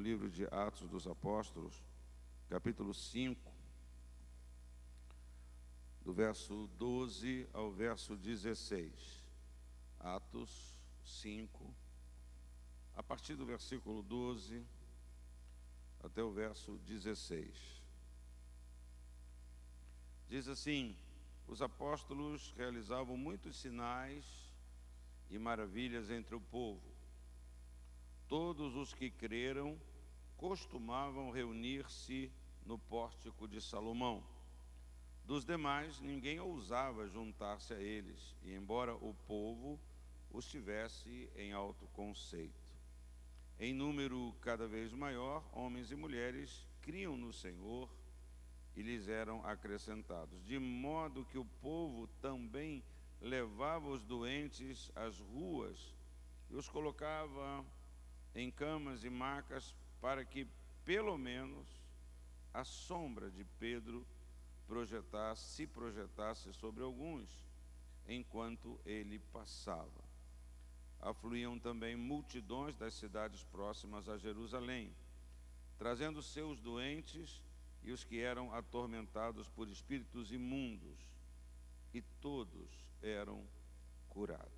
livro de Atos dos Apóstolos, capítulo 5, do verso 12 ao verso 16. Atos 5, a partir do versículo 12 até o verso 16. Diz assim: os apóstolos realizavam muitos sinais e maravilhas entre o povo. Todos os que creram costumavam reunir-se no pórtico de Salomão. Dos demais, ninguém ousava juntar-se a eles, e embora o povo os tivesse em alto conceito, em número cada vez maior, homens e mulheres criam no Senhor e lhes eram acrescentados, de modo que o povo também levava os doentes às ruas e os colocava em camas e macas, para que pelo menos a sombra de Pedro se projetasse sobre alguns, enquanto ele passava. Afluíam também multidões das cidades próximas a Jerusalém, trazendo seus doentes e os que eram atormentados por espíritos imundos, e todos eram curados.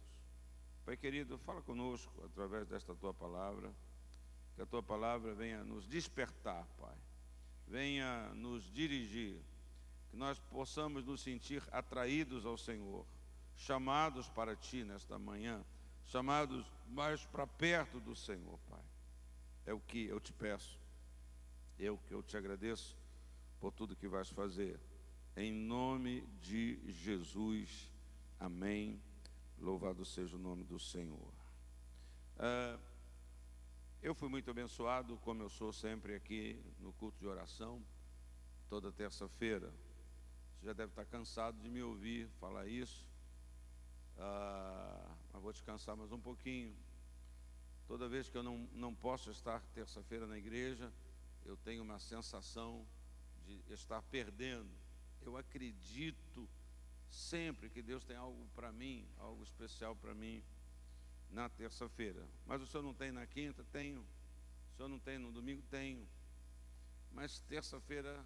Pai querido, fala conosco através desta Tua palavra, que a Tua palavra venha nos despertar, Pai, venha nos dirigir, que nós possamos nos sentir atraídos ao Senhor, chamados para Ti nesta manhã, chamados mais para perto do Senhor, Pai. É o que eu te peço, é o que eu te agradeço por tudo que vais fazer, em nome de Jesus, amém. Louvado seja o nome do Senhor. Eu fui muito abençoado, como eu sou sempre aqui no culto de oração, toda terça-feira. Você já deve estar cansado de me ouvir falar isso, mas vou descansar mais um pouquinho. Toda vez que eu não posso estar terça-feira na igreja, eu tenho uma sensação de estar perdendo. Eu acredito sempre que Deus tem algo para mim, algo especial para mim na terça-feira. Mas o senhor não tem na quinta? Tenho. O senhor não tem no domingo? Tenho. Mas terça-feira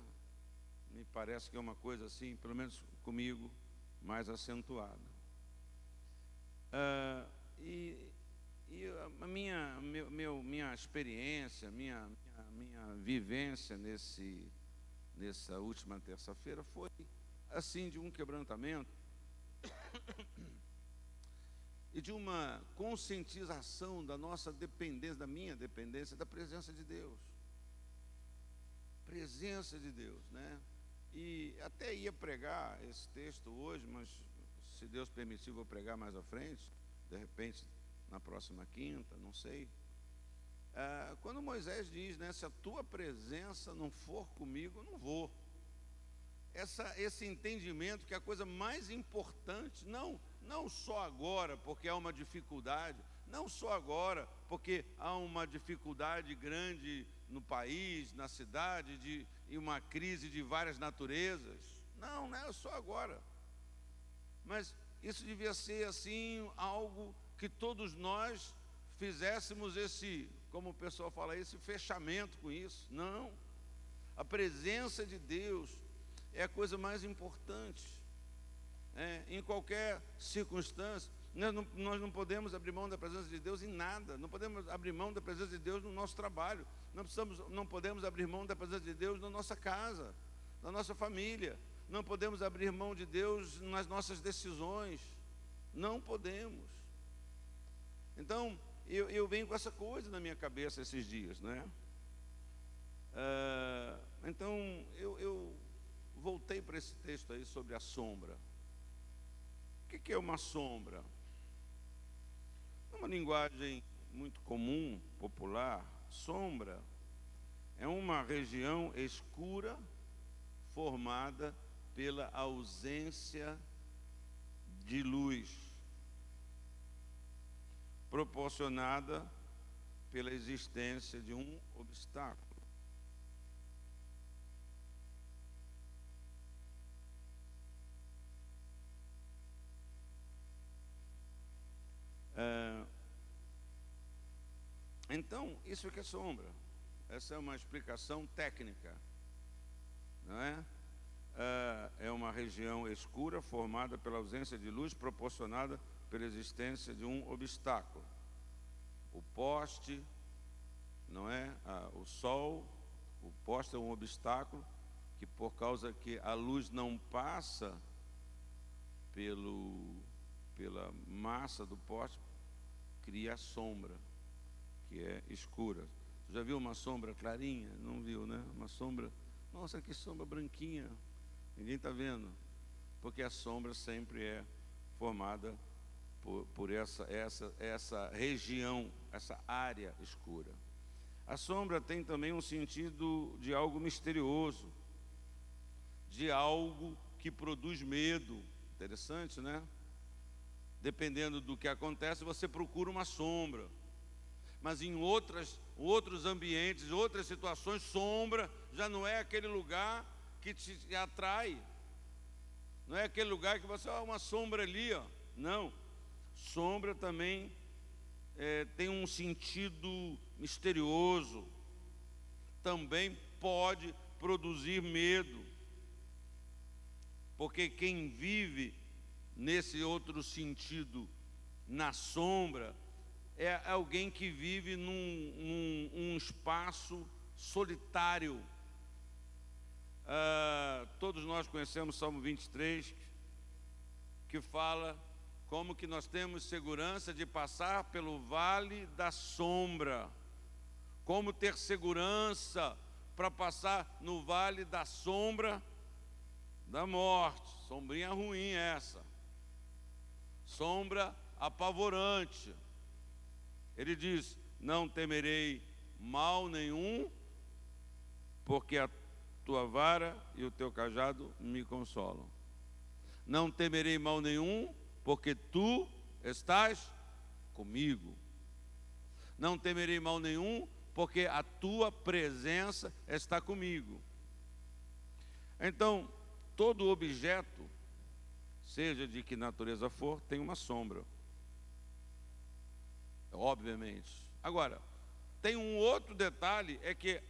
me parece que é uma coisa assim, pelo menos comigo, mais acentuada. A minha experiência, minha vivência nessa última terça-feira foi assim, de um quebrantamento e de uma conscientização da nossa dependência, da minha dependência, da presença de Deus. Presença de Deus, né? E até ia pregar esse texto hoje, mas se Deus permitir, vou pregar mais à frente, de repente na próxima quinta, não sei. Quando Moisés diz, né, se a tua presença não for comigo, eu não vou. Esse entendimento que a coisa mais importante, não só agora, porque há uma dificuldade, não só agora, porque há uma dificuldade grande no país, na cidade, e uma crise de várias naturezas, não é só agora, mas isso devia ser assim, algo que todos nós fizéssemos como o pessoal fala, esse fechamento com isso. Não, a presença de Deus é a coisa mais importante, em qualquer circunstância. Nós não podemos abrir mão da presença de Deus em nada. Não podemos abrir mão da presença de Deus no nosso trabalho. Não podemos abrir mão da presença de Deus na nossa casa, na nossa família. Não podemos abrir mão de Deus nas nossas decisões. Não podemos. Então, eu venho com essa coisa na minha cabeça esses dias, né? Então, eu voltei para esse texto aí sobre a sombra. O que é uma sombra? Numa linguagem muito comum, popular, sombra é uma região escura formada pela ausência de luz, proporcionada pela existência de um obstáculo. Então, isso é que é sombra. essa é uma explicação técnica, não é? É uma região escura formada pela ausência de luz proporcionada pela existência de um obstáculo. O poste, não é? O sol, o poste é um obstáculo que, por causa que a luz não passa pela massa do poste, cria a sombra, que é escura. Você já viu uma sombra clarinha? Não viu, né? Uma sombra, nossa, que sombra branquinha. Ninguém está vendo, porque a sombra sempre é formada por essa região, essa área escura. A sombra tem também um sentido de algo misterioso, de algo que produz medo. Interessante, né? Dependendo do que acontece, você procura uma sombra. Mas em outros ambientes, outras situações, sombra já não é aquele lugar que te atrai. Não é aquele lugar que você, uma sombra ali, ó. Não. Sombra também tem um sentido misterioso. Também pode produzir medo. Porque quem vive nesse outro sentido, na sombra, é alguém que vive num espaço solitário. Todos nós conhecemos o Salmo 23, que fala como que nós temos segurança de passar pelo vale da sombra. Como ter segurança para passar no vale da sombra da morte. Sombrinha ruim essa. Sombra apavorante. Ele diz: não temerei mal nenhum, porque a tua vara e o teu cajado me consolam. Não temerei mal nenhum, porque tu estás comigo. Não temerei mal nenhum, porque a tua presença está comigo. Então, todo objeto, seja de que natureza for, tem uma sombra. Obviamente. Agora, tem um outro detalhe, é que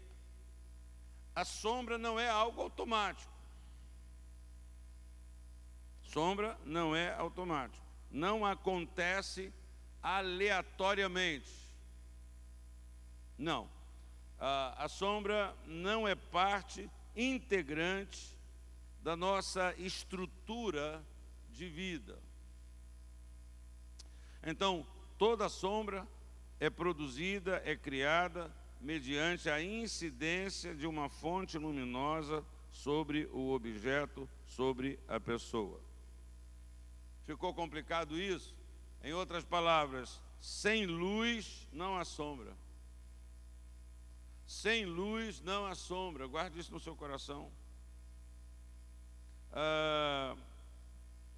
a sombra não é algo automático. Sombra não é automático. Não acontece aleatoriamente. Não. A sombra não é parte integrante da nossa estrutura de vida. Então, toda sombra é produzida, é criada mediante a incidência de uma fonte luminosa sobre o objeto, sobre a pessoa. Ficou complicado isso? Em outras palavras, sem luz não há sombra. Sem luz não há sombra. Guarde isso no seu coração.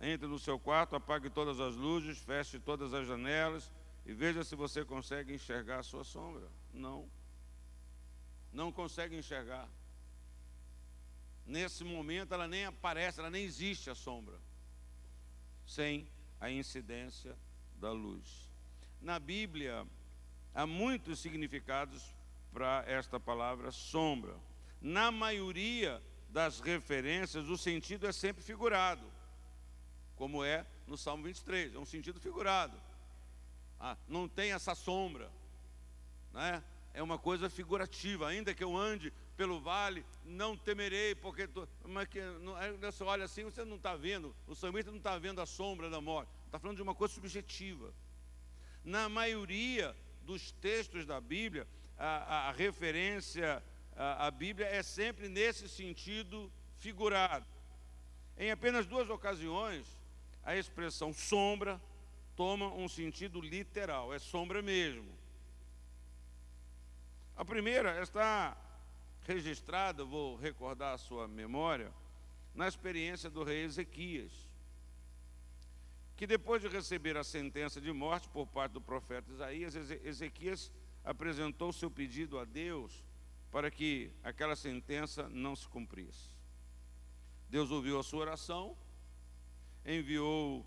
Entre no seu quarto, apague todas as luzes, feche todas as janelas e veja se você consegue enxergar a sua sombra. Não. Não consegue enxergar. Nesse momento ela nem aparece, ela nem existe, a sombra, sem a incidência da luz. Na Bíblia há muitos significados para esta palavra sombra. Na maioria das referências, o sentido é sempre figurado, como é no Salmo 23, é um sentido figurado. Não tem essa sombra, né? É uma coisa figurativa. Ainda que eu ande pelo vale, não temerei, porque mas que você olha assim, você não está vendo, o salmista não está vendo a sombra da morte, está falando de uma coisa subjetiva. Na maioria dos textos da Bíblia, a referência à Bíblia é sempre nesse sentido figurado. Em apenas 2 ocasiões, a expressão sombra toma um sentido literal, é sombra mesmo. A primeira está registrada, vou recordar a sua memória, na experiência do rei Ezequias, que depois de receber a sentença de morte por parte do profeta Isaías, Ezequias apresentou seu pedido a Deus para que aquela sentença não se cumprisse. Deus ouviu a sua oração, enviou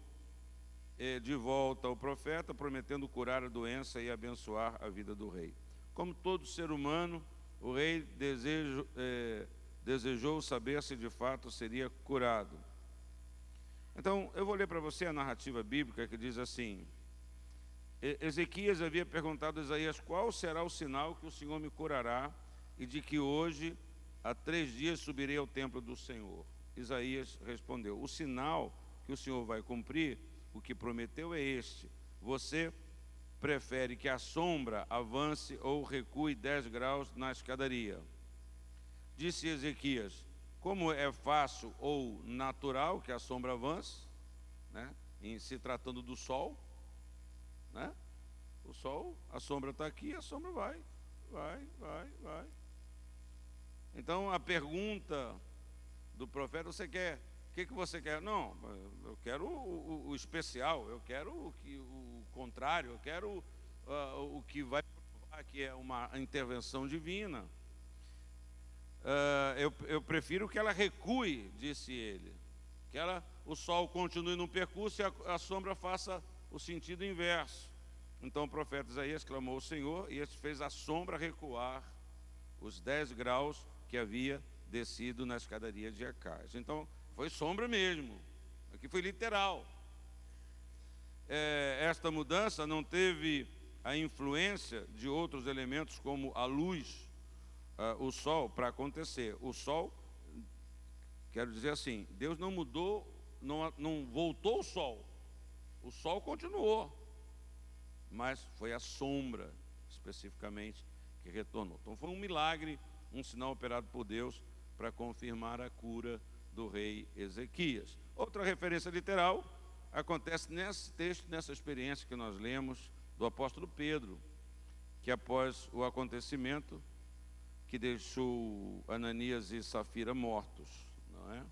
de volta ao profeta, prometendo curar a doença e abençoar a vida do rei. Como todo ser humano, o rei desejou saber se de fato seria curado. Então, eu vou ler para você a narrativa bíblica que diz assim: Ezequias havia perguntado a Isaías: qual será o sinal que o Senhor me curará e de que hoje, há 3 dias, subirei ao templo do Senhor? Isaías respondeu: o sinal que o Senhor vai cumprir, o que prometeu, é este: você prefere que a sombra avance ou recue 10 graus na escadaria. Disse Ezequias: como é fácil ou natural que a sombra avance, né, em se tratando do sol, né? O sol, a sombra está aqui, a sombra vai. Então a pergunta do profeta: você quer, o que você quer? Não, eu quero o especial, eu quero o contrário, eu quero o que vai provar que é uma intervenção divina. Eu prefiro que ela recue, disse ele, que o sol continue no percurso e a sombra faça o sentido inverso. Então o profeta Isaías clamou ao Senhor, e este fez a sombra recuar os 10 graus que havia descido na escadaria de Acais. Então foi sombra mesmo, aqui foi literal. Esta mudança não teve a influência de outros elementos como a luz, o sol, para acontecer. O sol, quero dizer assim, Deus não mudou, não voltou o sol continuou, mas foi a sombra especificamente que retornou. Então foi um milagre, um sinal operado por Deus para confirmar a cura do rei Ezequias. Outra referência literal acontece nesse texto, nessa experiência que nós lemos do apóstolo Pedro, que após o acontecimento que deixou Ananias e Safira mortos, não é?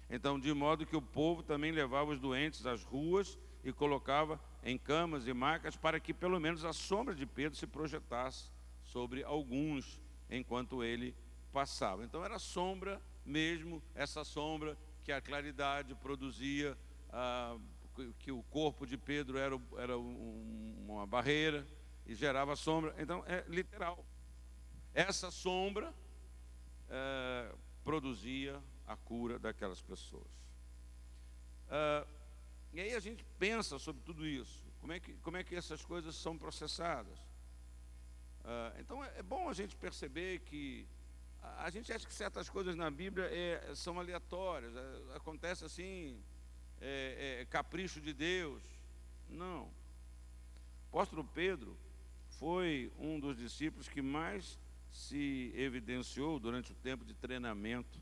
Então, de modo que o povo também levava os doentes às ruas e colocava em camas e macas, para que pelo menos a sombra de Pedro se projetasse sobre alguns enquanto ele passava. Então era sombra mesmo, essa sombra que a claridade produzia, que o corpo de Pedro era uma barreira e gerava sombra. Então é literal. Essa sombra produzia a cura daquelas pessoas. E aí a gente pensa sobre tudo isso. Como é que essas coisas são processadas? Então é bom a gente perceber que a gente acha que certas coisas na Bíblia são aleatórias, acontece assim, capricho de Deus. Não. O apóstolo Pedro foi um dos discípulos que mais se evidenciou durante o tempo de treinamento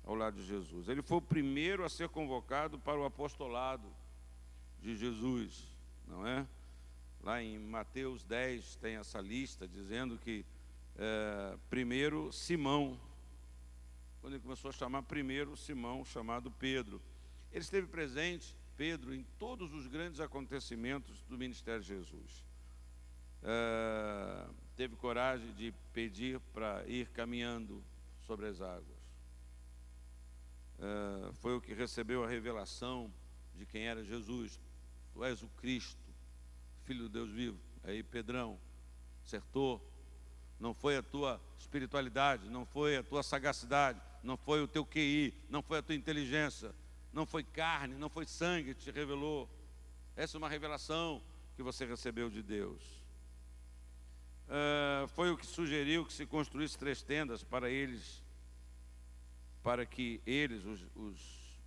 ao lado de Jesus. Ele foi o primeiro a ser convocado para o apostolado de Jesus, não é? Lá em Mateus 10 tem essa lista dizendo que primeiro Simão, quando ele começou a chamar primeiro Simão, chamado Pedro. Ele esteve presente, Pedro, em todos os grandes acontecimentos do ministério de Jesus. Teve coragem de pedir para ir caminhando sobre as águas. Foi o que recebeu a revelação de quem era Jesus. Tu és o Cristo, Filho do Deus vivo. Aí Pedrão acertou. Não foi a tua espiritualidade, não foi a tua sagacidade, não foi o teu QI, não foi a tua inteligência, não foi carne, não foi sangue que te revelou. Essa é uma revelação que você recebeu de Deus. Foi o que sugeriu que se construísse 3 tendas para eles, para que eles,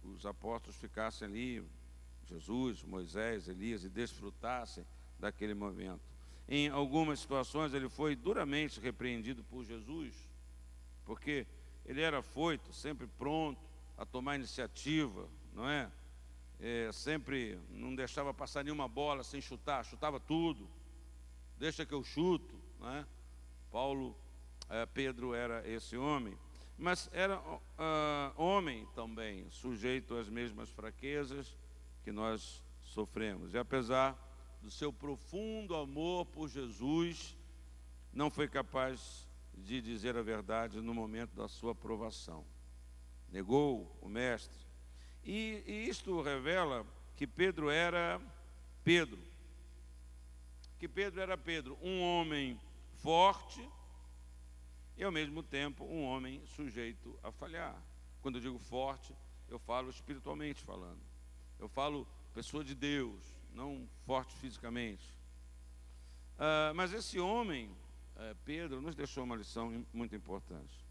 os apóstolos, ficassem ali, Jesus, Moisés, Elias, e desfrutassem daquele momento. Em algumas situações ele foi duramente repreendido por Jesus, porque ele era afoito, sempre pronto a tomar iniciativa, não é? Sempre não deixava passar nenhuma bola sem chutar, chutava tudo. Deixa que eu chuto, não é? Pedro era esse homem, mas era homem também, sujeito às mesmas fraquezas que nós sofremos. E apesar do seu profundo amor por Jesus, não foi capaz de dizer a verdade no momento da sua provação. Negou o mestre. E isto revela que Pedro era Pedro. Que Pedro era Pedro, um homem forte, e, ao mesmo tempo, um homem sujeito a falhar. Quando eu digo forte, eu falo espiritualmente falando. Eu falo pessoa de Deus, não forte fisicamente. Mas esse homem, Pedro, nos deixou uma lição muito importante.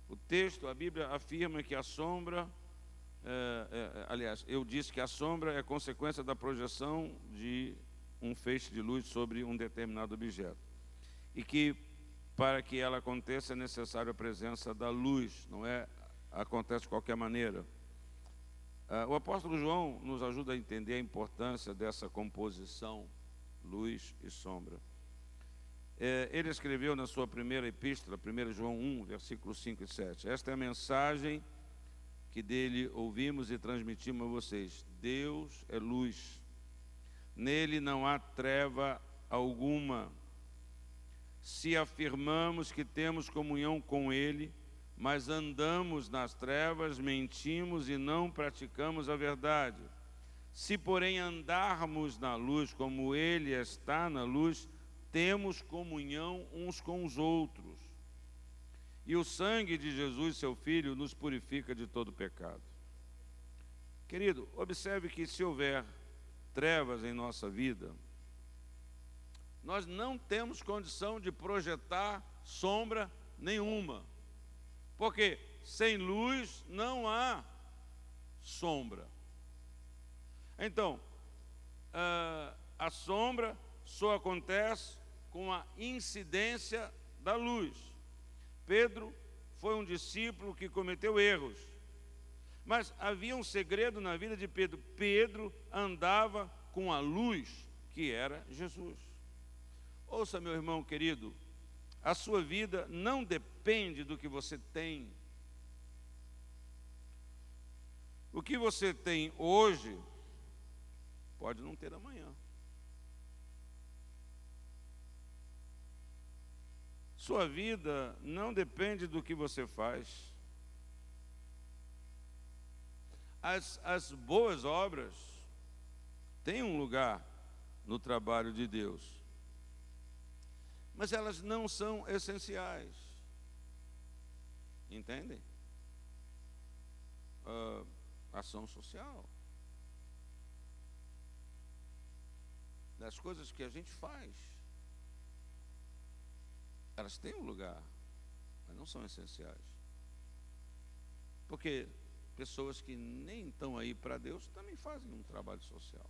O texto, a Bíblia afirma que a sombra, aliás, eu disse que a sombra é consequência da projeção de um feixe de luz sobre um determinado objeto. E que, para que ela aconteça, é necessária a presença da luz, não acontece de qualquer maneira. O apóstolo João nos ajuda a entender a importância dessa composição, luz e sombra. Ele escreveu na sua primeira epístola, 1 João 1, versículos 5 e 7. Esta é a mensagem que dele ouvimos e transmitimos a vocês. Deus é luz. Nele não há treva alguma. Se afirmamos que temos comunhão com ele, mas andamos nas trevas, mentimos e não praticamos a verdade. Se, porém, andarmos na luz como ele está na luz, temos comunhão uns com os outros. E o sangue de Jesus, seu Filho, nos purifica de todo pecado. Querido, observe que se houver trevas em nossa vida, nós não temos condição de projetar sombra nenhuma. Porque sem luz não há sombra. Então, a sombra só acontece com a incidência da luz. Pedro foi um discípulo que cometeu erros. Mas havia um segredo na vida de Pedro. Pedro andava com a luz que era Jesus. Ouça, meu irmão querido, a sua vida não depende do que você tem. O que você tem hoje pode não ter amanhã. Sua vida não depende do que você faz. As boas obras têm um lugar no trabalho de Deus, mas elas não são essenciais. Entendem? Ação social. Das coisas que a gente faz, elas têm um lugar, mas não são essenciais. Porque pessoas que nem estão aí para Deus também fazem um trabalho social.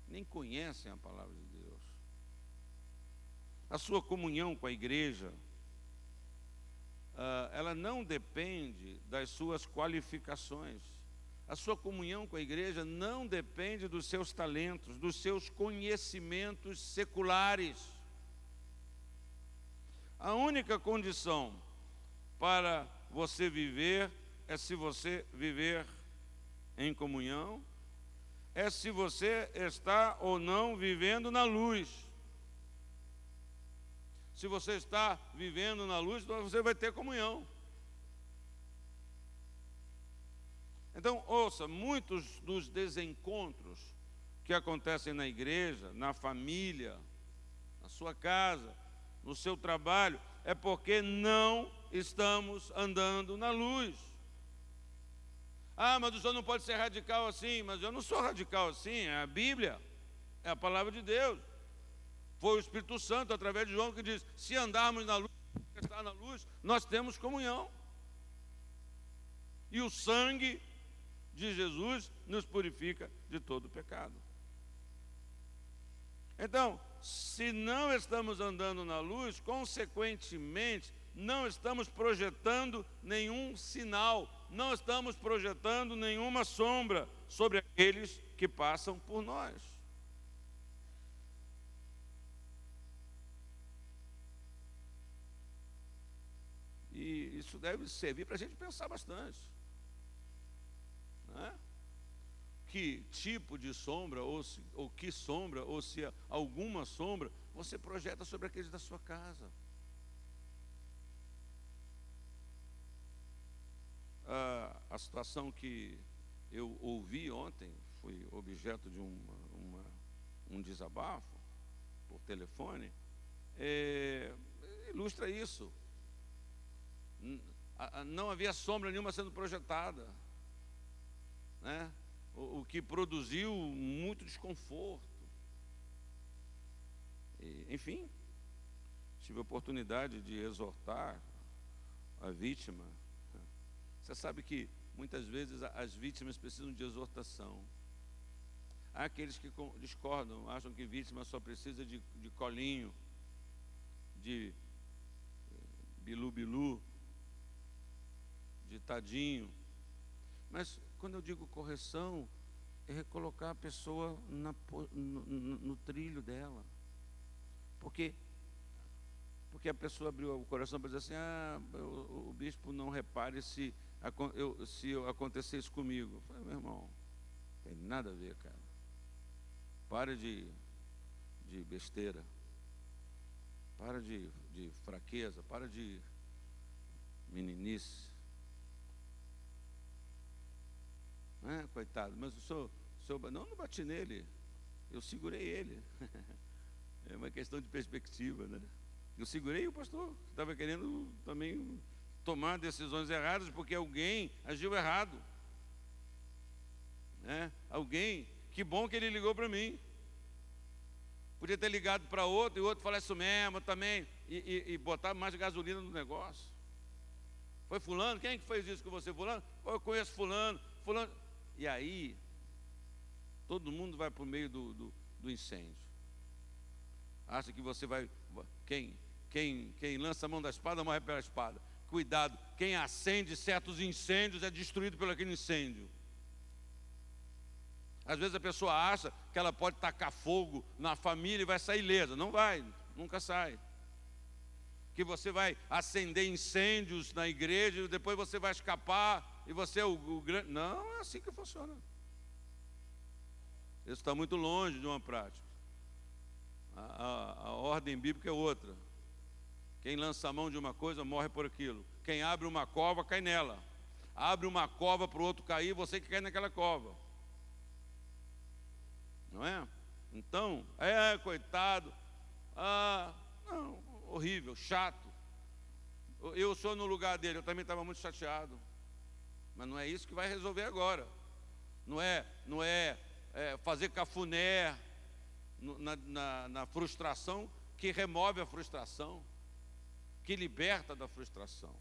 Nem conhecem a palavra de Deus. A sua comunhão com a igreja, ela não depende das suas qualificações. A sua comunhão com a igreja não depende dos seus talentos, dos seus conhecimentos seculares. A única condição para você viver é se você viver em comunhão, é se você está ou não vivendo na luz. Se você está vivendo na luz, então você vai ter comunhão. Então, ouça, muitos dos desencontros que acontecem na igreja, na família, na sua casa, no seu trabalho, é porque não estamos andando na luz. Mas o senhor não pode ser radical assim. Mas eu não sou radical assim, é a Bíblia, é a palavra de Deus. Foi o Espírito Santo, através de João, que diz: se andarmos na luz, está na luz, nós temos comunhão. E o sangue de Jesus nos purifica de todo pecado. Então, se não estamos andando na luz, consequentemente, não estamos projetando nenhum sinal, não estamos projetando nenhuma sombra sobre aqueles que passam por nós. E isso deve servir para a gente pensar bastante. Não é? Que tipo de sombra, ou que sombra, ou se alguma sombra, você projeta sobre aqueles da sua casa. A situação que eu ouvi ontem, foi objeto de um desabafo por telefone, ilustra isso. Não havia sombra nenhuma sendo projetada, né? O que produziu muito desconforto. Enfim, tive a oportunidade de exortar a vítima. Você sabe que muitas vezes as vítimas precisam de exortação. Há aqueles que discordam, acham que vítima só precisa de colinho, de bilu-bilu, de tadinho. Mas quando eu digo correção, é recolocar a pessoa no trilho dela. Porque a pessoa abriu o coração para dizer assim, o bispo não repare se acontecer isso comigo. Eu falei, meu irmão, não tem nada a ver, cara. Para de besteira. Para de fraqueza, para de meninice. Coitado, mas o senhor não bati nele, eu segurei ele. É uma questão de perspectiva, né? Eu segurei o pastor, que estava querendo também tomar decisões erradas, porque alguém agiu errado, né? Alguém, que bom que ele ligou para mim. Podia ter ligado para outro, e o outro falar isso mesmo também, e botar mais gasolina no negócio. Foi fulano? Quem é que fez isso com você? Fulano? Eu conheço fulano. E aí, todo mundo vai para o meio do incêndio. Acha que você vai... Quem lança a mão da espada, morre pela espada. Cuidado, quem acende certos incêndios é destruído pelo aquele incêndio. Às vezes a pessoa acha que ela pode tacar fogo na família e vai sair ilesa. Não vai, nunca sai. Que você vai acender incêndios na igreja e depois você vai escapar e você é o grande... Não, é assim que funciona. Isso está muito longe de uma prática. A ordem bíblica é outra. Quem lança a mão de uma coisa morre por aquilo. Quem abre uma cova cai nela. Abre uma cova para o outro cair, você que cai naquela cova. Não é? Então, coitado. Não, horrível, chato. Eu sou no lugar dele, eu também estava muito chateado. Mas não é isso que vai resolver agora. Não é fazer cafuné na frustração que remove a frustração, que liberta da frustração.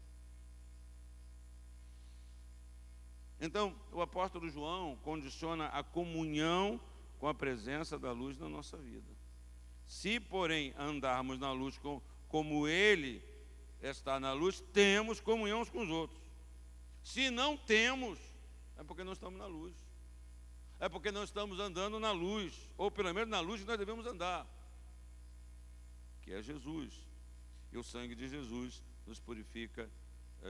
Então, o apóstolo João condiciona a comunhão com a presença da luz na nossa vida. Se, porém, andarmos na luz como ele está na luz, temos comunhão uns com os outros. Se não temos, é porque não estamos na luz. É porque não estamos andando na luz, ou pelo menos na luz que nós devemos andar, que é Jesus. E o sangue de Jesus nos purifica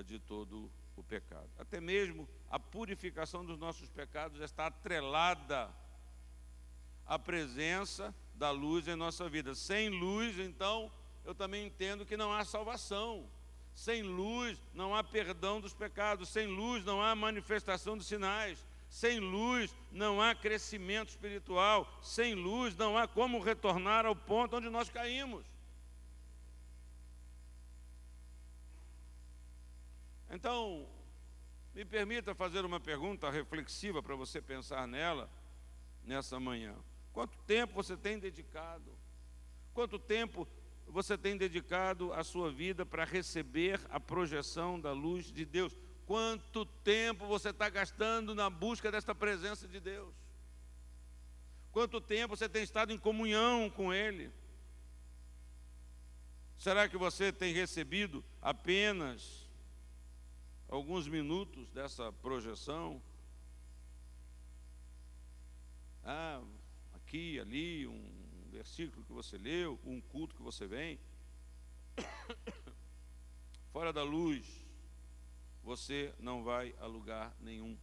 de todo o pecado. Até mesmo a purificação dos nossos pecados está atrelada à presença da luz em nossa vida. Sem luz, então, eu também entendo que não há salvação. Sem luz não há perdão dos pecados. Sem luz não há manifestação dos sinais. Sem luz não há crescimento espiritual. Sem luz não há como retornar ao ponto onde nós caímos. Então, me permita fazer uma pergunta reflexiva para você pensar nela nessa manhã. Quanto tempo você tem dedicado? Quanto tempo você tem dedicado a sua vida para receber a projeção da luz de Deus? Quanto tempo você está gastando na busca desta presença de Deus? Quanto tempo você tem estado em comunhão com Ele? Será que você tem recebido apenas alguns minutos dessa projeção? Aqui, ali, um versículo que você leu, um culto que você vem. Fora da luz, você não vai a lugar nenhum.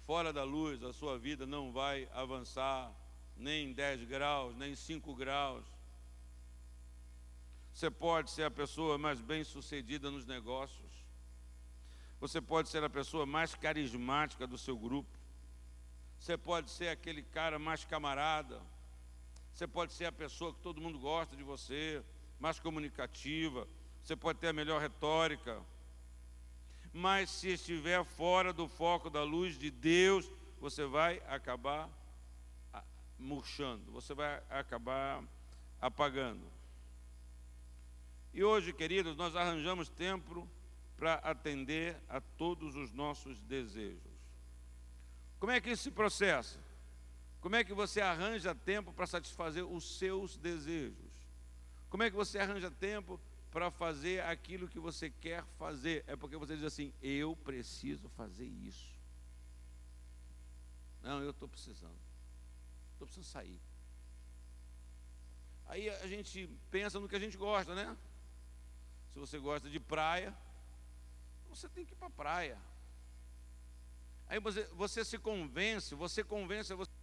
Fora da luz, a sua vida não vai avançar nem 10 graus, nem 5 graus. Você pode ser a pessoa mais bem-sucedida nos negócios. Você pode ser a pessoa mais carismática do seu grupo. Você pode ser aquele cara mais camarada. Você pode ser a pessoa que todo mundo gosta de você. mais comunicativa, você pode ter a melhor retórica, mas se estiver fora do foco da luz de Deus, você vai acabar murchando, você vai acabar apagando. E hoje, queridos, nós arranjamos tempo para atender a todos os nossos desejos. Como é que isso se processa? Como é que você arranja tempo para satisfazer os seus desejos? Como é que você arranja tempo para fazer aquilo que você quer fazer? É porque você diz assim: eu preciso fazer isso. Não, eu estou precisando sair. Aí a gente pensa no que a gente gosta, né? Se você gosta de praia, você tem que ir para a praia. Aí você se convence,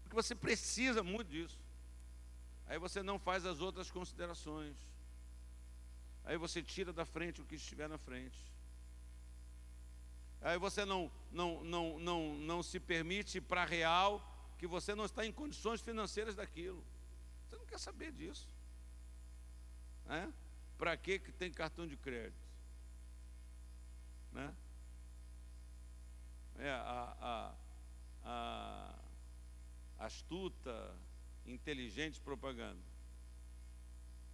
que você precisa muito disso. Aí você não faz as outras considerações. Aí você tira da frente o que estiver na frente. Aí você não se permite ir para a real, que você não está em condições financeiras daquilo. Você não quer saber disso. Né? Para que tem cartão de crédito? Né? A astuta, inteligente propaganda.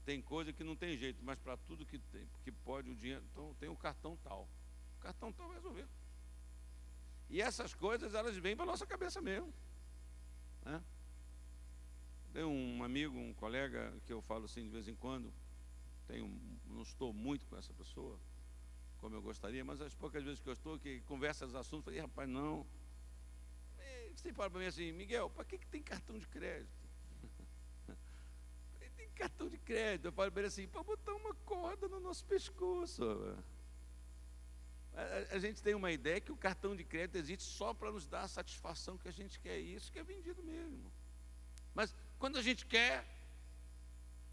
Tem coisa que não tem jeito, mas para tudo que tem, que pode o dinheiro, então tem o cartão tal. O cartão tal vai resolver. E essas coisas, elas vêm para a nossa cabeça mesmo. Né? Tem um amigo, um colega, que eu falo assim de vez em quando, não estou muito com essa pessoa, como eu gostaria, mas as poucas vezes que eu estou, que conversa os assuntos, eu falei: rapaz, não. Você fala para mim assim: Miguel, para que tem cartão de crédito? Tem cartão de crédito. Eu falo para ele assim: para botar uma corda no nosso pescoço. A gente tem uma ideia que o cartão de crédito existe só para nos dar a satisfação que a gente quer, e isso que é vendido mesmo. Mas quando a gente quer,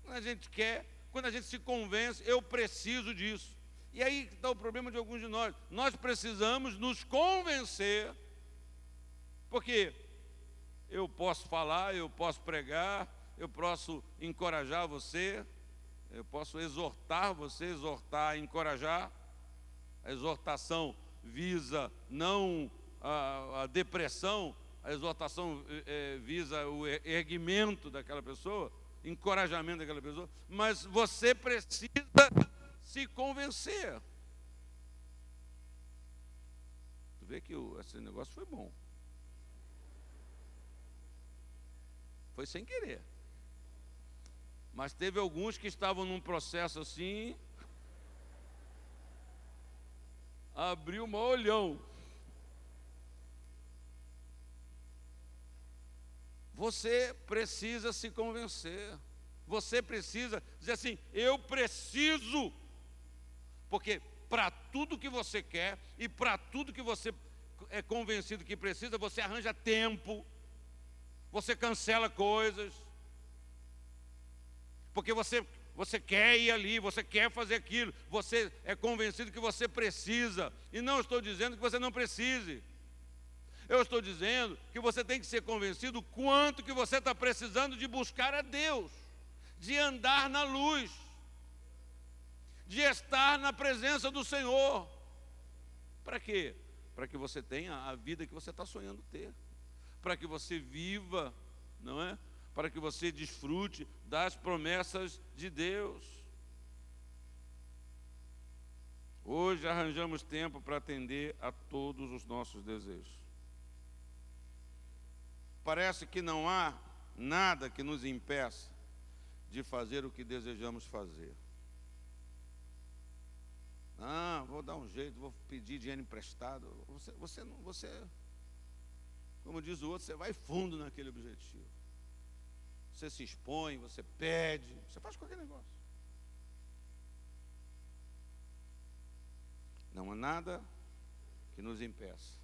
quando a gente se convence, eu preciso disso. E aí está o problema de alguns de nós. Nós precisamos nos convencer, porque eu posso falar, eu posso pregar, eu posso encorajar você, eu posso exortar você, exortar, encorajar. A exortação visa não a depressão, a exortação visa o erguimento daquela pessoa, encorajamento daquela pessoa, mas você precisa se convencer. Tu vê que esse negócio foi bom. Foi sem querer. Mas teve alguns que estavam num processo assim, abriu um olhão. Você precisa se convencer. Você precisa dizer assim: eu preciso. Porque para tudo que você quer e para tudo que você é convencido que precisa, você arranja tempo, você cancela coisas, porque você quer ir ali, você quer fazer aquilo, você é convencido que você precisa. E não estou dizendo que você não precise. Eu estou dizendo que você tem que ser convencido quanto que você está precisando de buscar a Deus, de andar na luz, de estar na presença do Senhor. Para quê? Para que você tenha a vida que você está sonhando ter, para que você viva, não é? Para que você desfrute das promessas de Deus. Hoje arranjamos tempo para atender a todos os nossos desejos. Parece que não há nada que nos impeça de fazer o que desejamos fazer. Ah, vou dar um jeito, vou pedir dinheiro emprestado. Você, como diz o outro, você vai fundo naquele objetivo. Você se expõe, você pede, você faz qualquer negócio. Não há nada que nos impeça.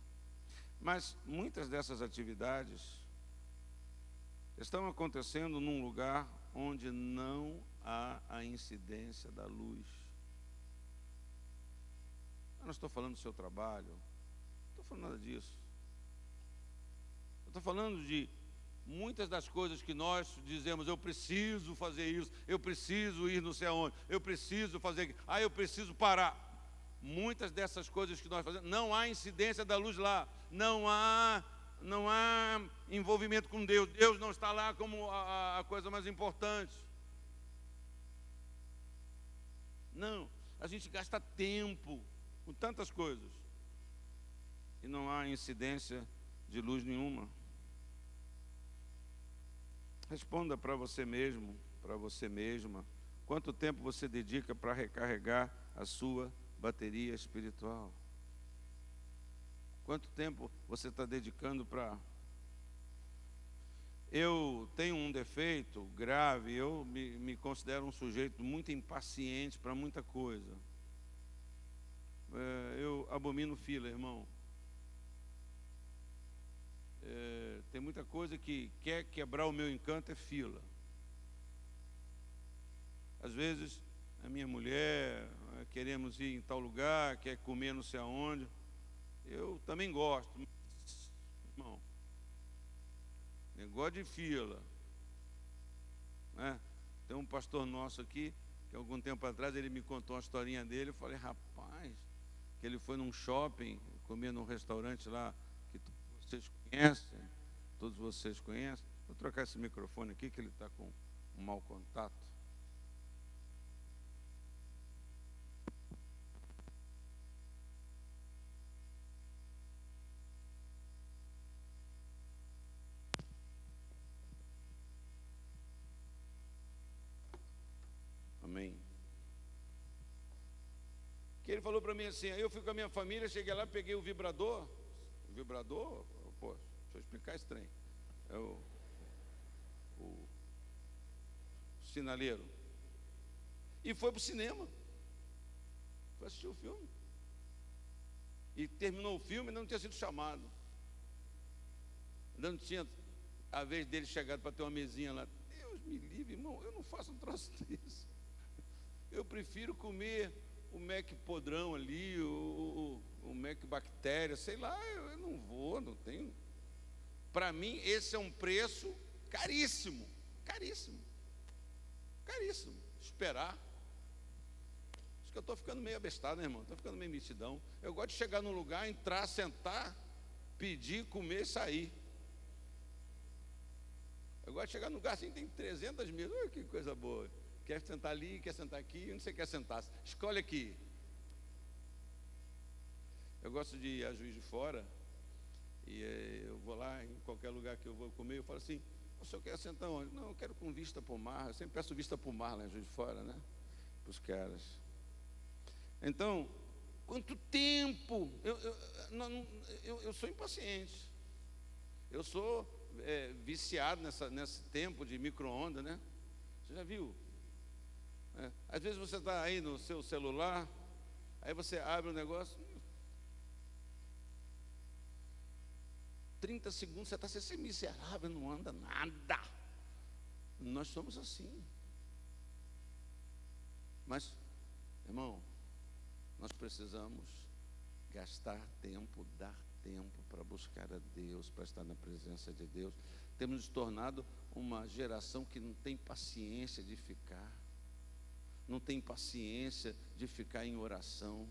Mas muitas dessas atividades estão acontecendo num lugar onde não há a incidência da luz. Eu não estou falando do seu trabalho, não estou falando nada disso. Eu estou falando de muitas das coisas que nós dizemos, eu preciso fazer isso, eu preciso ir não sei aonde, eu preciso fazer, eu preciso parar. Muitas dessas coisas que nós fazemos, não há incidência da luz lá, não há envolvimento com Deus. Deus não está lá como a coisa mais importante. Não, a gente gasta tempo com tantas coisas e não há incidência de luz nenhuma. Responda para você mesmo, para você mesma, quanto tempo você dedica para recarregar a sua bateria espiritual? Quanto tempo você está dedicando para... Eu tenho um defeito grave, eu me considero um sujeito muito impaciente para muita coisa. Eu abomino fila, irmão. Tem muita coisa que quer quebrar o meu encanto, é fila. Às vezes, a minha mulher, queremos ir em tal lugar, quer comer não sei aonde. Eu também gosto, mas, irmão, negócio de fila, né? Tem um pastor nosso aqui, que algum tempo atrás ele me contou uma historinha dele. Eu falei, rapaz, que ele foi num shopping, comer num restaurante lá, que vocês conhecem, todos vocês conhecem. Vou trocar esse microfone aqui, que ele está com um mau contato. Amém. Que ele falou para mim assim, aí eu fui com a minha família, cheguei lá, peguei o vibrador, pô, deixa eu explicar esse trem, é o sinaleiro, e foi para o cinema, foi assistir o filme, e terminou o filme, não tinha sido chamado, não tinha a vez dele chegado para ter uma mesinha lá. Deus me livre, irmão, eu não faço um troço desse. Eu prefiro comer o Mac podrão ali, o Mac bactéria, sei lá, eu não vou, não tenho. Para mim, esse é um preço caríssimo, caríssimo, caríssimo. Esperar. Acho que eu estou ficando meio abestado, né, irmão? Estou ficando meio mitidão. Eu gosto de chegar num lugar, entrar, sentar, pedir, comer e sair. Eu gosto de chegar num lugar assim, tem 300 mil, que coisa boa. Quer sentar ali, quer sentar aqui, onde você quer sentar? Escolhe aqui. Eu gosto de ir a Juiz de Fora, e eu vou lá, em qualquer lugar que eu vou comer, eu falo assim, o senhor quer sentar onde? Não, eu quero com vista para o mar. Eu sempre peço vista para o mar lá em Juiz de Fora, né? Para os caras. Então, quanto tempo? Eu sou impaciente. Eu sou viciado nesse tempo de micro-ondas, né? Você já viu? Às vezes você está aí no seu celular, aí você abre um negócio, 30 segundos você está assim, miserável, não anda nada. Nós somos assim. Mas, irmão, nós precisamos gastar tempo, dar tempo para buscar a Deus, para estar na presença de Deus. Temos nos tornado uma geração que não tem paciência de ficar. Não tem paciência de ficar em oração.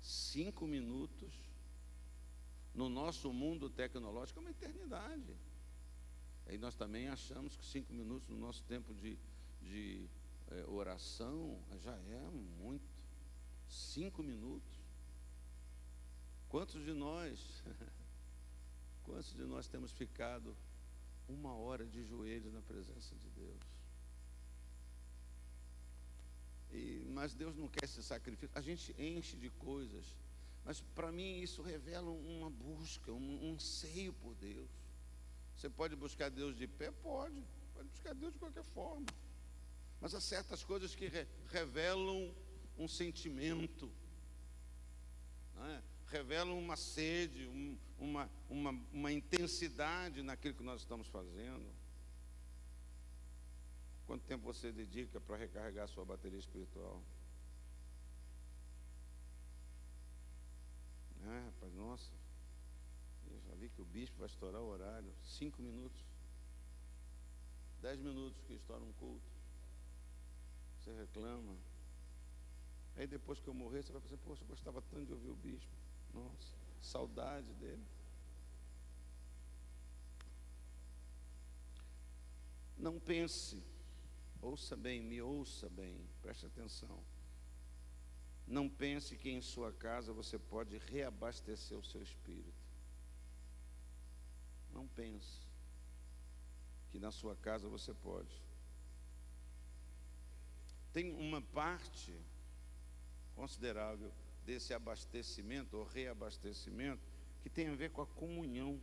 5 minutos, no nosso mundo tecnológico, é uma eternidade. Aí nós também achamos que 5 minutos no nosso tempo de oração já é muito. 5 minutos. Quantos de nós temos ficado 1 hora de joelhos na presença de Deus? Mas Deus não quer esse sacrifício. A gente enche de coisas, mas para mim isso revela uma busca, um anseio por Deus. Você pode buscar Deus de pé? Pode buscar Deus de qualquer forma, mas há certas coisas que revelam um sentimento, não é? Revelam uma sede, uma intensidade naquilo que nós estamos fazendo. Quanto tempo você dedica para recarregar a sua bateria espiritual? Rapaz, nossa, eu já vi que o bispo vai estourar o horário. 5 minutos. 10 minutos que estoura um culto. Você reclama. Aí depois que eu morrer, você vai pensar, poxa, eu gostava tanto de ouvir o bispo. Nossa, saudade dele. Não pense, ouça bem, me ouça bem, preste atenção. Não pense que em sua casa você pode reabastecer o seu espírito. Não pense que na sua casa você pode. Tem uma parte considerável desse abastecimento ou reabastecimento que tem a ver com a comunhão.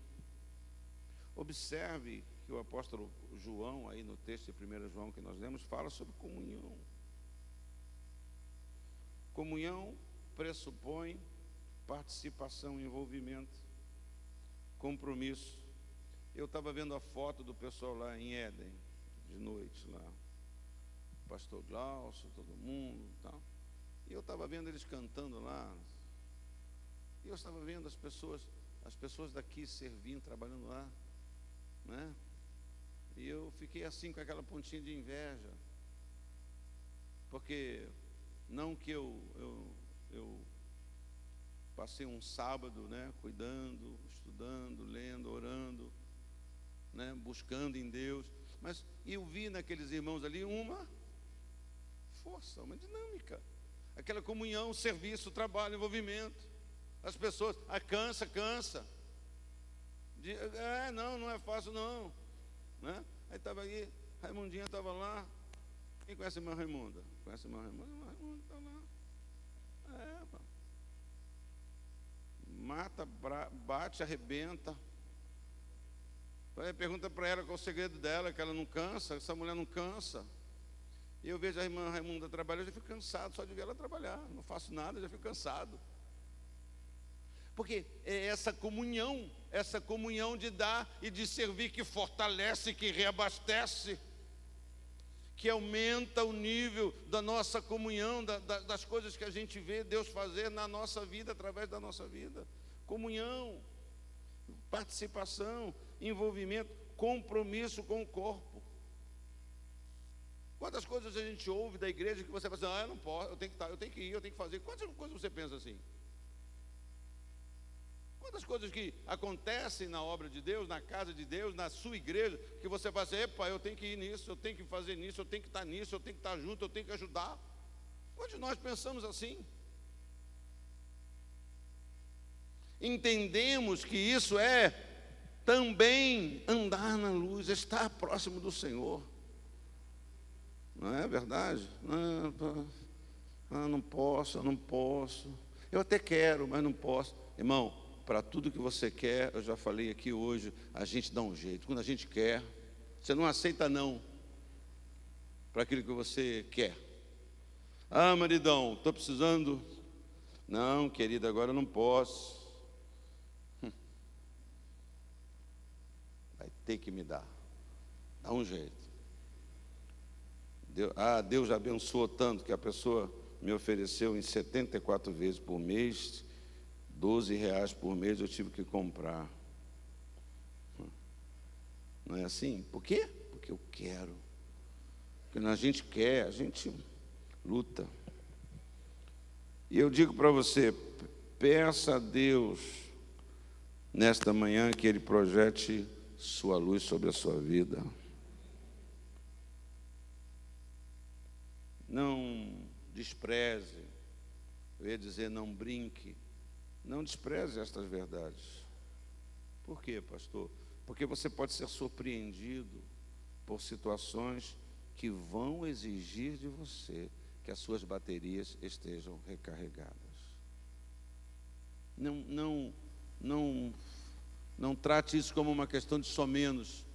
Observe que o apóstolo João, aí no texto de 1 João que nós lemos, fala sobre comunhão. Comunhão pressupõe participação, envolvimento, compromisso. Eu estava vendo a foto do pessoal lá em Éden, de noite lá, o pastor Glaucio, todo mundo e tal. E eu estava vendo eles cantando lá. E eu estava vendo as pessoas daqui servindo, trabalhando lá, né? E eu fiquei assim com aquela pontinha de inveja. Porque não que eu passei um sábado, né, cuidando, estudando, lendo, orando, né, buscando em Deus, mas eu vi naqueles irmãos ali uma força, uma dinâmica, aquela comunhão, serviço, trabalho, envolvimento. As pessoas, cansa. Não é fácil não, né? Aí estava aí, Raimundinha estava lá. Quem conhece a irmã Raimunda? Conhece a irmã Raimunda? A irmã Raimunda está lá. Mata, bate, arrebenta. Aí pergunta para ela qual o segredo dela, que ela não cansa, essa mulher não cansa. E eu vejo a irmã Raimunda trabalhar, eu já fico cansado só de ver ela trabalhar. Não faço nada, já fico cansado. Porque é essa comunhão de dar e de servir que fortalece, que reabastece, que aumenta o nível da nossa comunhão, das coisas que a gente vê Deus fazer na nossa vida, através da nossa vida. Comunhão, participação, envolvimento, compromisso com o corpo. Quantas coisas a gente ouve da igreja que você fala assim, eu não posso, eu tenho que ir, eu tenho que fazer. Quantas coisas você pensa assim? Quantas coisas que acontecem na obra de Deus, na casa de Deus, na sua igreja, que você fala assim, eu tenho que ir nisso, eu tenho que fazer nisso, eu tenho que estar nisso, eu tenho que estar junto, eu tenho que ajudar. Quantos de nós pensamos assim? Entendemos que isso é também andar na luz, estar próximo do Senhor. Não é verdade? Não posso. Eu até quero, mas não posso. Irmão, para tudo que você quer, eu já falei aqui hoje, a gente dá um jeito. Quando a gente quer, você não aceita não para aquilo que você quer. Maridão, estou precisando. Não, querida, agora eu não posso. Vai ter que me dar. Dá um jeito. Deus já abençoou tanto que a pessoa me ofereceu em 74 vezes por mês, R$12 por mês eu tive que comprar. Não é assim? Por quê? Porque eu quero. Porque a gente quer, a gente luta. E eu digo para você, peça a Deus nesta manhã que Ele projete sua luz sobre a sua vida. Não despreze, eu ia dizer não brinque, não despreze estas verdades. Por quê, pastor? Porque você pode ser surpreendido por situações que vão exigir de você que as suas baterias estejam recarregadas. Não trate isso como uma questão de só menos,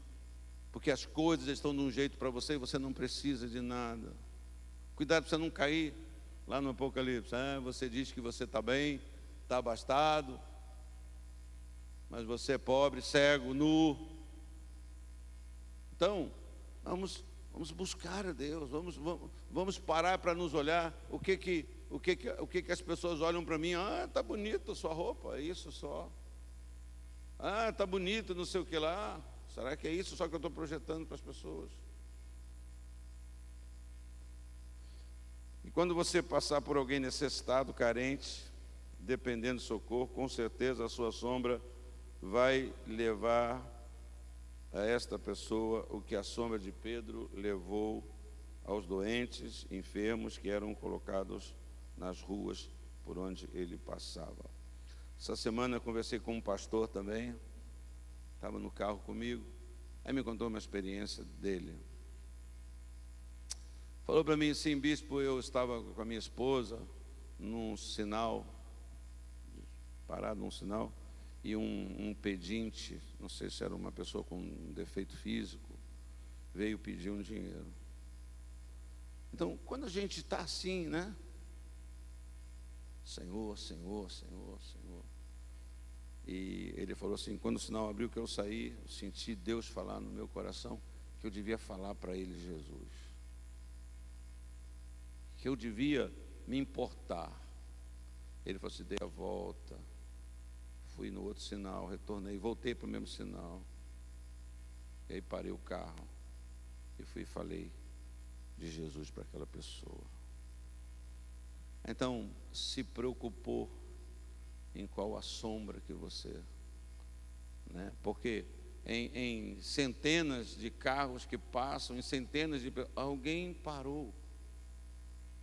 porque as coisas estão de um jeito para você e você não precisa de nada. Cuidado para você não cair lá no Apocalipse. Você diz que você está bem, está abastado, mas você é pobre, cego, nu. Então, vamos buscar a Deus, vamos parar para nos olhar. O que as pessoas olham para mim? Está bonito a sua roupa, é isso só. Está bonito, não sei o que lá. Será que é isso só que eu estou projetando para as pessoas? quando você passar por alguém necessitado, carente, dependendo de socorro, com certeza a sua sombra vai levar a esta pessoa o que a sombra de Pedro levou aos doentes, enfermos que eram colocados nas ruas por onde ele passava. Essa semana eu conversei com um pastor também, estava no carro comigo, aí me contou uma experiência dele. Falou para mim assim: bispo, eu estava com a minha esposa num sinal, parado num sinal, e um pedinte, não sei se era uma pessoa com um defeito físico, veio pedir um dinheiro. Então, quando a gente está assim, né? Senhor, Senhor, Senhor, Senhor. E ele falou assim: quando o sinal abriu, que eu saí, eu senti Deus falar no meu coração que eu devia falar para ele Jesus, que eu devia me importar. Ele falou assim: dei a volta, fui no outro sinal, retornei, voltei para o mesmo sinal, e aí parei o carro e fui e falei de Jesus para aquela pessoa. Então, se preocupou em qual a sombra que você, né? Porque em centenas de carros que passam, em centenas de alguém parou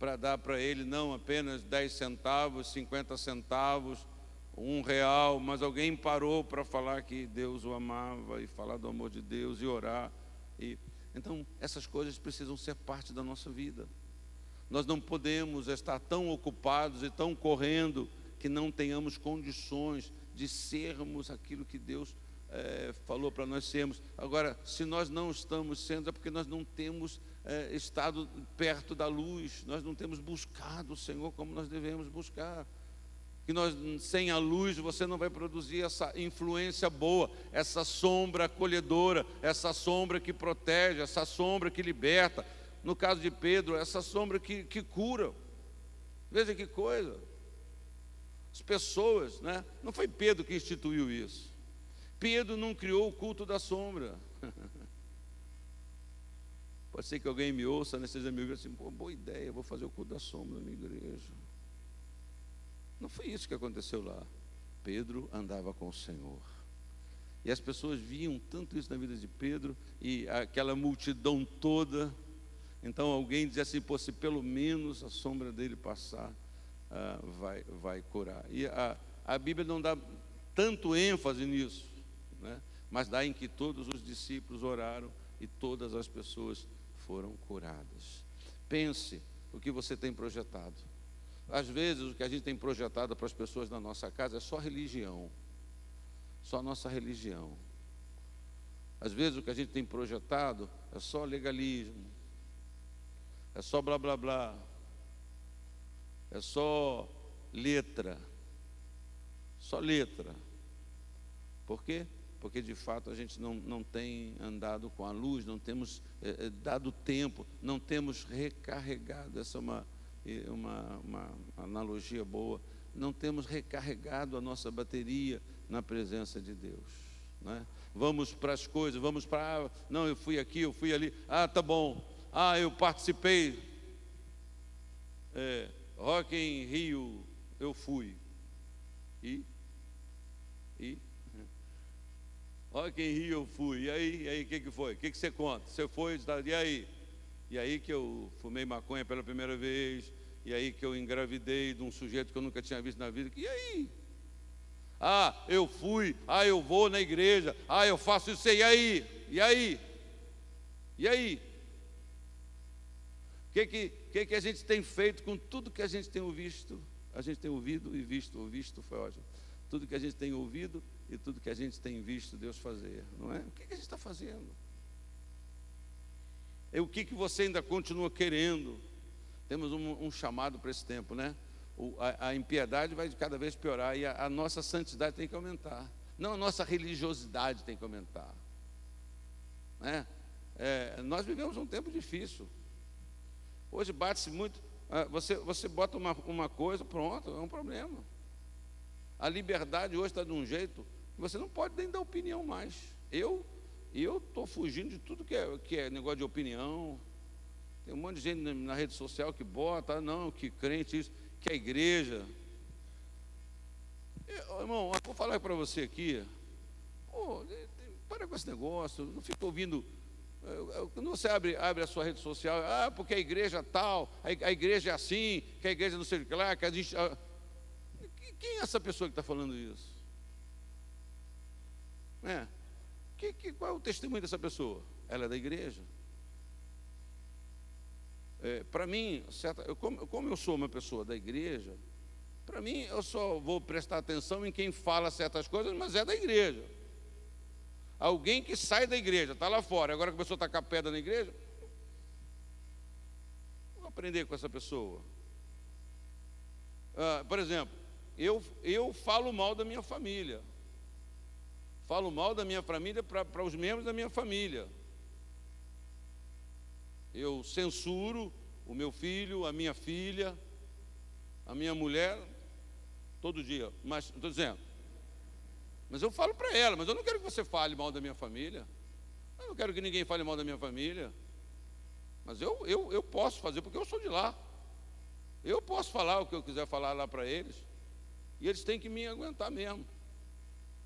para dar para ele não apenas 10 centavos, 50 centavos, R$1, mas alguém parou para falar que Deus o amava e falar do amor de Deus e orar. Então, essas coisas precisam ser parte da nossa vida. Nós não podemos estar tão ocupados e tão correndo que não tenhamos condições de sermos aquilo que Deus falou para nós sermos. Agora, se nós não estamos sendo, é porque nós não temos estado perto da luz, nós não temos buscado o Senhor como nós devemos buscar. Que nós, sem a luz, você não vai produzir essa influência boa, essa sombra acolhedora, essa sombra que protege, essa sombra que liberta. No caso de Pedro, essa sombra que cura. Veja que coisa. As pessoas, né? Não foi Pedro que instituiu isso. Pedro não criou o culto da sombra. Pode ser que alguém me ouça nesses amigos assim: pô, boa ideia, vou fazer o culto da sombra na minha igreja. Não foi isso que aconteceu lá. Pedro andava com o Senhor. E as pessoas viam tanto isso na vida de Pedro, e aquela multidão toda. Então alguém dizia assim: pô, se pelo menos a sombra dele passar, vai curar. E a Bíblia não dá tanto ênfase nisso, né? Mas dá em que todos os discípulos oraram e todas as pessoas foram curadas. Pense o que você tem projetado. Às vezes o que a gente tem projetado para as pessoas na nossa casa é só religião, só nossa religião. Às vezes o que a gente tem projetado é só legalismo, é só blá blá blá, é só letra. Por quê? Porque de fato a gente não tem andado com a luz, não temos dado tempo, não temos recarregado. Essa é uma analogia boa. Não temos recarregado a nossa bateria na presença de Deus, né? Vamos para as coisas, vamos para, não, eu fui aqui, eu fui ali, tá bom, eu participei, Rock in Rio, eu fui, e Rock in Rio eu fui, e aí o que foi? O que você conta? Você foi, e aí? E aí que eu fumei maconha pela primeira vez, e aí que eu engravidei de um sujeito que eu nunca tinha visto na vida, e aí? Eu fui, eu vou na igreja, eu faço isso, e aí? E aí? E aí? O que a gente tem feito com tudo que a gente tem ouvido? A gente tem ouvido e visto, ouvido foi ótimo. Tudo que a gente tem ouvido e tudo que a gente tem visto Deus fazer, não é? O que a gente está fazendo? O que você ainda continua querendo? Temos um chamado para esse tempo, né? A impiedade vai cada vez piorar e a nossa santidade tem que aumentar. Não, a nossa religiosidade tem que aumentar, né? Nós vivemos um tempo difícil. Hoje bate-se muito. Você bota uma coisa, pronto, é um problema. A liberdade hoje está de um jeito que você não pode nem dar opinião mais. Eu estou fugindo de tudo que é negócio de opinião. Tem um monte de gente na rede social que bota, não, que crente isso, que a igreja. Irmão, eu vou falar para você aqui, pô, para com esse negócio, não fica ouvindo. Quando você abre a sua rede social, porque a igreja tal, a igreja é assim, que a igreja não sei o que lá, que a gente. Quem é essa pessoa que está falando isso? Qual é o testemunho dessa pessoa? Ela é da igreja. Para mim, como eu sou uma pessoa da igreja, para mim eu só vou prestar atenção em quem fala certas coisas, mas é da igreja. Alguém que sai da igreja, está lá fora, agora começou a tacar pedra na igreja, vou aprender com essa pessoa. Por exemplo, eu falo mal da minha família. Falo mal da minha família para os membros da minha família. Eu censuro o meu filho, a minha filha, a minha mulher, todo dia. Mas, estou dizendo, mas eu falo para ela, mas eu não quero que você fale mal da minha família. Eu não quero que ninguém fale mal da minha família. Mas eu posso fazer, porque eu sou de lá. Eu posso falar o que eu quiser falar lá para eles. E eles têm que me aguentar mesmo.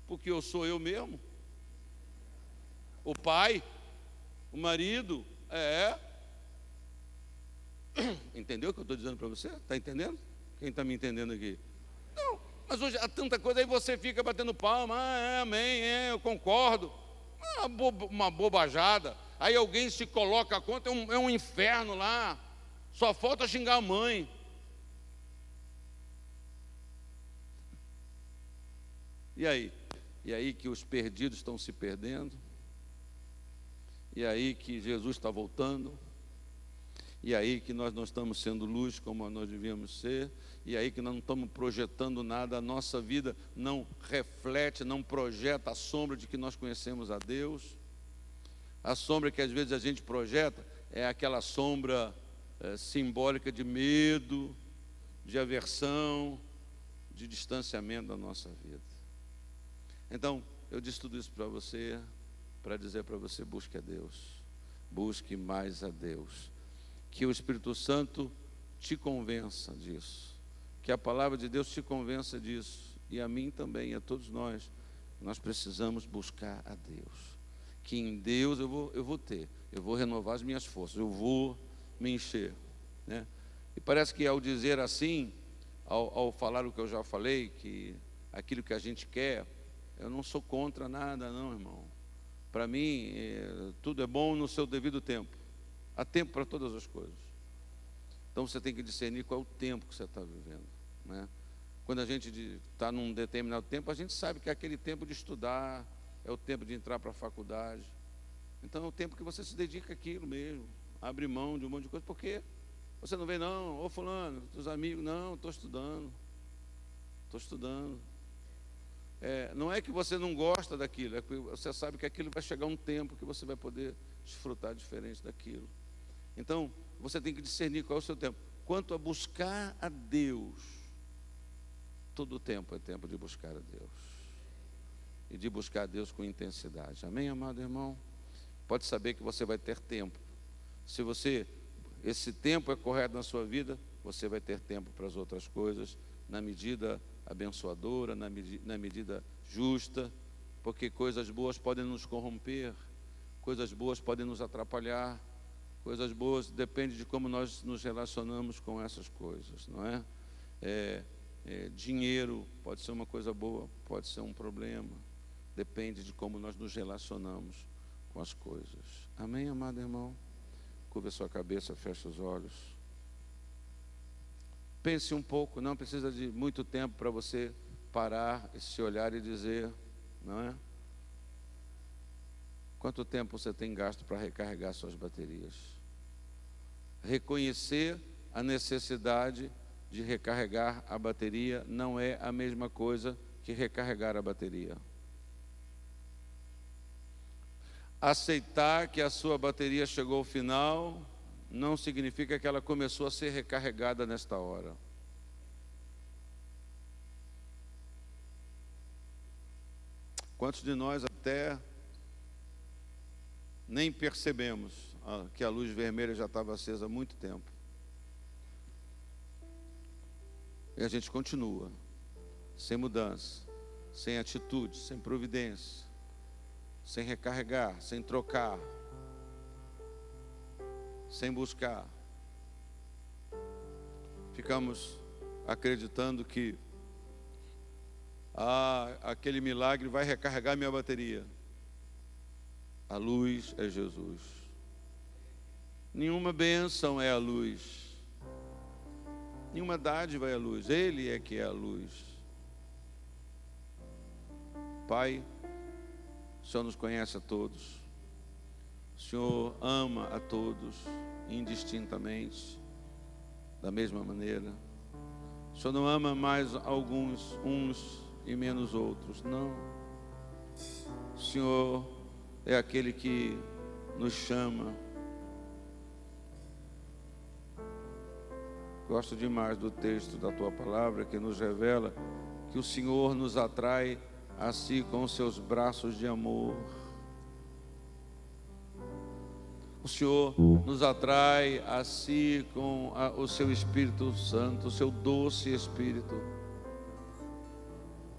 Porque eu sou eu mesmo. O pai, o marido, Entendeu o que eu estou dizendo para você? Está entendendo? Quem está me entendendo aqui? Não, mas hoje há tanta coisa, aí você fica batendo palma, amém, eu concordo. Uma bobajada. Aí alguém se coloca a conta, é um inferno lá. Só falta xingar a mãe. E aí? E aí que os perdidos estão se perdendo? E aí que Jesus está voltando? E aí que nós não estamos sendo luz como nós devíamos ser? E aí que nós não estamos projetando nada, a nossa vida não reflete, não projeta a sombra de que nós conhecemos a Deus? A sombra que às vezes a gente projeta é aquela sombra simbólica de medo, de aversão, de distanciamento da nossa vida. Então, eu disse tudo isso para você, para dizer para você: busque a Deus, busque mais a Deus, que o Espírito Santo te convença disso, que a palavra de Deus te convença disso, e a mim também, a todos nós precisamos buscar a Deus, que em Deus eu vou renovar as minhas forças, eu vou me encher, né? E parece que ao dizer assim, ao falar o que eu já falei, que aquilo que a gente quer, eu não sou contra nada não, irmão. Para mim, tudo é bom no seu devido tempo. Há tempo para todas as coisas. Então você tem que discernir qual é o tempo que você está vivendo, né? Quando a gente está num determinado tempo, a gente sabe que é aquele tempo de estudar, é o tempo de entrar para a faculdade. Então é o tempo que você se dedica àquilo mesmo, abre mão de um monte de coisa. Porque você não vê, não, ô fulano, teus amigos, não, estou estudando. Não é que você não gosta daquilo, é que você sabe que aquilo vai chegar um tempo que você vai poder desfrutar diferente daquilo. Então, você tem que discernir qual é o seu tempo. Quanto a buscar a Deus, todo o tempo é tempo de buscar a Deus. E de buscar a Deus com intensidade. Amém, amado irmão? Pode saber que você vai ter tempo. Se esse tempo é correto na sua vida, você vai ter tempo para as outras coisas, na medida abençoadora, na medida justa, porque coisas boas podem nos corromper, coisas boas podem nos atrapalhar, coisas boas depende de como nós nos relacionamos com essas coisas, não é? Dinheiro pode ser uma coisa boa, pode ser um problema, depende de como nós nos relacionamos com as coisas. Amém, amado irmão? Curva a sua cabeça, feche os olhos. Pense um pouco, não precisa de muito tempo para você parar, se olhar e dizer, não é? Quanto tempo você tem gasto para recarregar suas baterias? Reconhecer a necessidade de recarregar a bateria não é a mesma coisa que recarregar a bateria. Aceitar que a sua bateria chegou ao final não significa que ela começou a ser recarregada nesta hora. Quantos de nós até nem percebemos que a luz vermelha já estava acesa há muito tempo. E a gente continua, sem mudança, sem atitude, sem providência, sem recarregar, sem trocar, sem buscar. Ficamos acreditando que aquele milagre vai recarregar minha bateria. A luz é Jesus. Nenhuma bênção é a luz. Nenhuma dádiva é a luz. Ele é que é a luz. Pai, o Senhor nos conhece a todos. O Senhor ama a todos indistintamente, da mesma maneira. O Senhor não ama mais alguns, uns e menos outros. Não. O Senhor é aquele que nos chama. Gosto demais do texto da Tua Palavra, que nos revela que o Senhor nos atrai a Si com os Seus braços de amor. O Senhor nos atrai a Si com o Seu Espírito Santo, o Seu doce Espírito,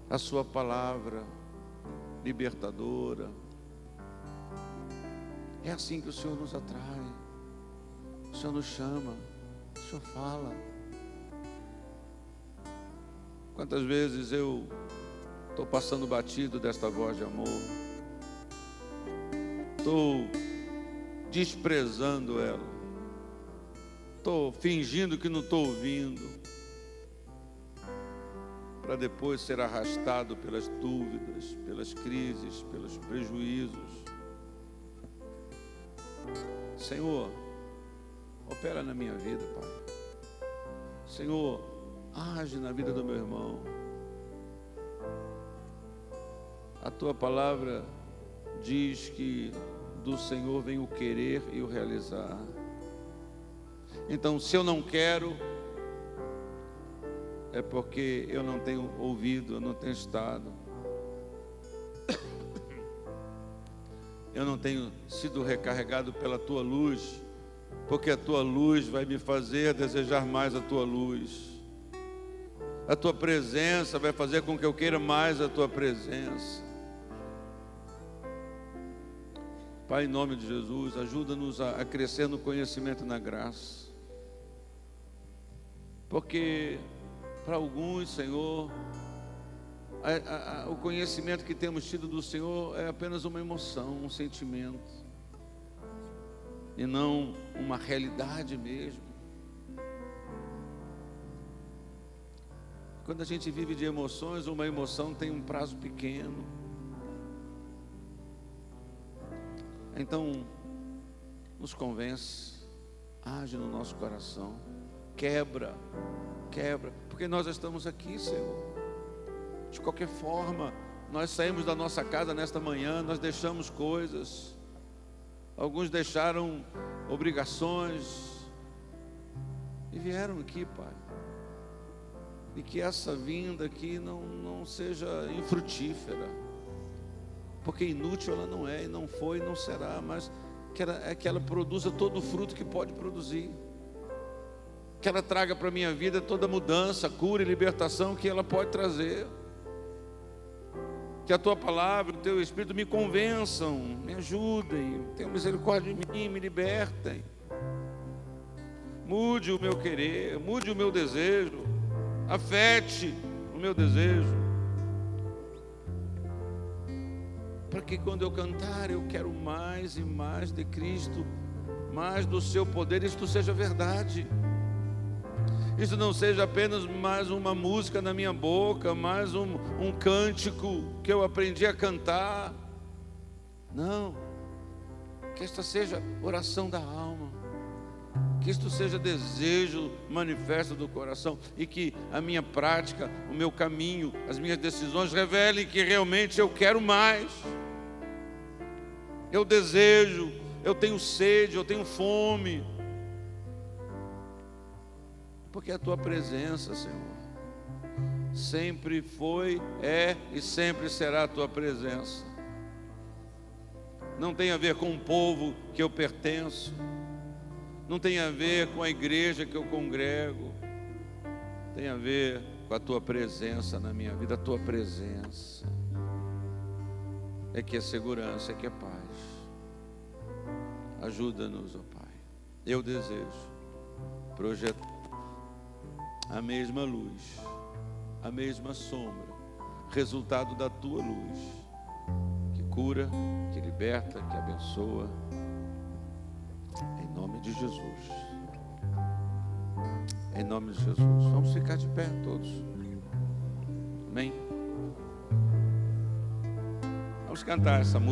a Sua Palavra libertadora. É assim que o Senhor nos atrai. O Senhor nos chama, o Senhor fala. Quantas vezes eu estou passando batido desta voz de amor, estou desprezando ela, estou fingindo que não estou ouvindo, para depois ser arrastado pelas dúvidas, pelas crises, pelos prejuízos. Senhor, opera na minha vida, Pai. Senhor, age na vida do meu irmão. A Tua Palavra diz que do Senhor vem o querer e o realizar. Então, se eu não quero, é porque eu não tenho ouvido, eu não tenho estado, eu não tenho sido recarregado pela Tua luz, porque a Tua luz vai me fazer desejar mais a Tua luz. A Tua presença vai fazer com que eu queira mais a Tua presença. Pai, em nome de Jesus, ajuda-nos a crescer no conhecimento e na graça. Porque para alguns, Senhor, o conhecimento que temos tido do Senhor é apenas uma emoção, um sentimento, e não uma realidade mesmo. Quando a gente vive de emoções, uma emoção tem um prazo pequeno. Então, nos convence, age no nosso coração, quebra, porque nós estamos aqui, Senhor. De qualquer forma, nós saímos da nossa casa nesta manhã, nós deixamos coisas, alguns deixaram obrigações e vieram aqui, Pai. E que essa vinda aqui não seja infrutífera, porque inútil ela não é, e não foi, e não será, mas que ela produza todo o fruto que pode produzir, que ela traga para a minha vida toda mudança, cura e libertação que ela pode trazer. Que a Tua Palavra, o Teu Espírito me convençam, me ajudem, tenham misericórdia de mim, me libertem. Mude o meu querer, mude o meu desejo, afete o meu desejo, para que quando eu cantar eu quero mais e mais de Cristo, mais do Seu poder, isto seja verdade. Isso não seja apenas mais uma música na minha boca, mais um cântico que eu aprendi a cantar. Não, que esta seja oração da alma, que isto seja desejo manifesto do coração, e que a minha prática, o meu caminho, as minhas decisões revelem que realmente eu quero mais, eu desejo, eu tenho sede, eu tenho fome, porque a Tua presença, Senhor, sempre foi, é e sempre será a Tua presença. não tem a ver com o povo que eu pertenço, não tem a ver com a igreja que eu congrego, tem a ver com a tua presença na minha vida. A tua presença é que é segurança, é que é paz. Ajuda-nos, ó Pai. Eu desejo projetar a mesma luz, a mesma sombra, resultado da tua luz, que cura, que liberta, que abençoa, em nome de Jesus. Em nome de Jesus. Vamos ficar de pé todos. Amém? Vamos cantar essa música.